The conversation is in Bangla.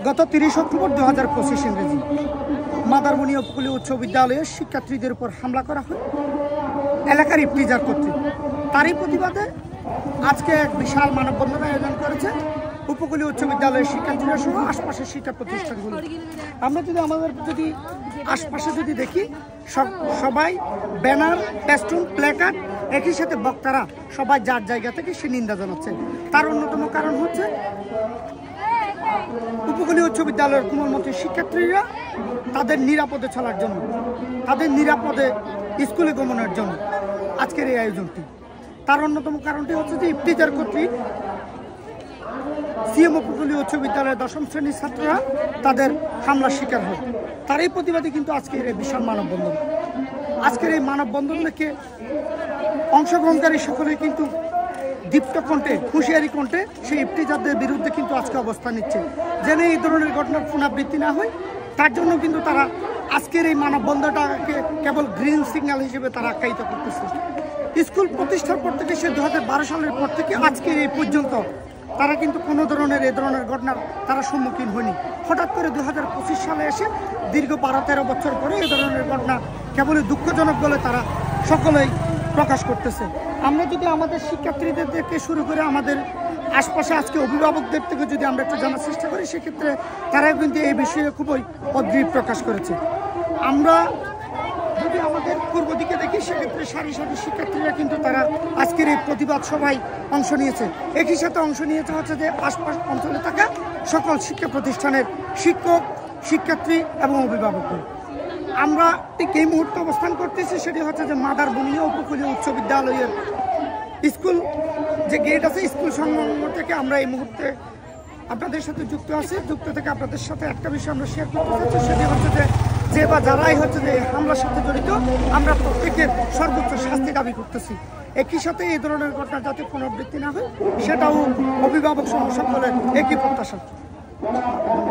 গত 30 অক্টোবর 2025 ইংরেজি মাদারবনী উপকূলীয় উচ্চ বিদ্যালয়ের শিক্ষার্থীদের উপর হামলা করা হয় এলাকার ইফতিজার কর্তৃক। তারই প্রতিবাদে আজকে এক বিশাল মানববন্ধন আয়োজন করেছে উপকূলীয় উচ্চ বিদ্যালয়ের শিক্ষার্থীরা সহ আশপাশের শিক্ষা প্রতিষ্ঠানগুলো। আমরা যদি আশপাশে দেখি, সবাই ব্যানার, ফেস্টুন, প্ল্যাকার্ড, একই সাথে বক্তারা সবাই যার জায়গা থেকে সে নিন্দা জানাচ্ছে। তার অন্যতম কারণ হচ্ছে উপকূলীয় উচ্চ বিদ্যালয়ের কোমলমতি শিক্ষার্থীরা তাদের নিরাপদে চলার জন্য, তাদের নিরাপদে স্কুলে গমনের জন্য আজকের এই আয়োজনটি। তার অন্যতম কারণটি হচ্ছে যে ইফতিজার কর্তৃক সিএম উপকূলীয় উচ্চ বিদ্যালয়ের 10ম শ্রেণীর ছাত্ররা তাদের হামলার শিকার হয়। তার এই প্রতিবাদে কিন্তু আজকের এই বিশাল মানববন্ধন। আজকের এই মানববন্ধন থেকে অংশগ্রহণকারী সকলে কিন্তু দীপ্ত কণ্ঠে, হুঁশিয়ারি কণ্ঠে সেই ইফতিজারদের বিরুদ্ধে কিন্তু আজকে অবস্থান নিচ্ছে, যেন এই ধরনের ঘটনার পুনরাবৃত্তি না হয়। তার জন্য কিন্তু তারা আজকের এই মানববন্ধনটাকে কেবল গ্রিন সিগন্যাল হিসেবে তারা আখ্যায়িত করতেছে। স্কুল প্রতিষ্ঠার পর থেকে, সে 2012 সালের পর থেকে আজকের এই পর্যন্ত তারা কিন্তু কোনো ধরনের এই ধরনের ঘটনার তারা সম্মুখীন হয়নি। হঠাৎ করে 2025 সালে এসে দীর্ঘ 12-13 বছর পরে এই ধরনের ঘটনা কেবলই দুঃখজনক বলে তারা সকলেই প্রকাশ করতেছে। আমরা যদি আমাদের শিক্ষার্থীদের থেকে শুরু করে আমাদের আশপাশে আজকে অভিভাবকদের থেকে যদি আমরা একটু জানার চেষ্টা করি, সেক্ষেত্রে তারা কিন্তু এই বিষয়ে খুবই উদ্গ্রীব প্রকাশ করেছে। আমরা যদি আমাদের পূর্ব দিকে দেখি, সেক্ষেত্রে সারি সারি শিক্ষার্থীরা কিন্তু তারা আজকের এই প্রতিবাদ সভায় অংশ নিয়েছে। একই সাথে অংশ নিয়েছে হচ্ছে যে আশপাশ অঞ্চলে থাকা সকল শিক্ষা প্রতিষ্ঠানের শিক্ষক, শিক্ষার্থী এবং অভিভাবকরা। আমরা ঠিক এই মুহূর্তে অবস্থান করতেছি, সেটি হচ্ছে যে মাদারবনী উপকূলীয় উচ্চ বিদ্যালয়ের স্কুল যে গেট আছে, স্কুল সংলগ্ন থেকে আমরা এই মুহূর্তে আপনাদের সাথে যুক্ত আছি। যুক্ত থেকে আপনাদের সাথে একটা বিষয় আমরা শেয়ার করতে চাচ্ছি, সেটি হচ্ছে যে বা যারাই হচ্ছে যে হামলার সাথে জড়িত, আমরা প্রত্যেকের সর্বোচ্চ শাস্তি দাবি করতেছি। একই সাথে এই ধরনের ঘটনা যাতে পুনরাবৃত্তি না হয়, সেটাও অভিভাবক সহ সকলের একই প্রত্যাশা।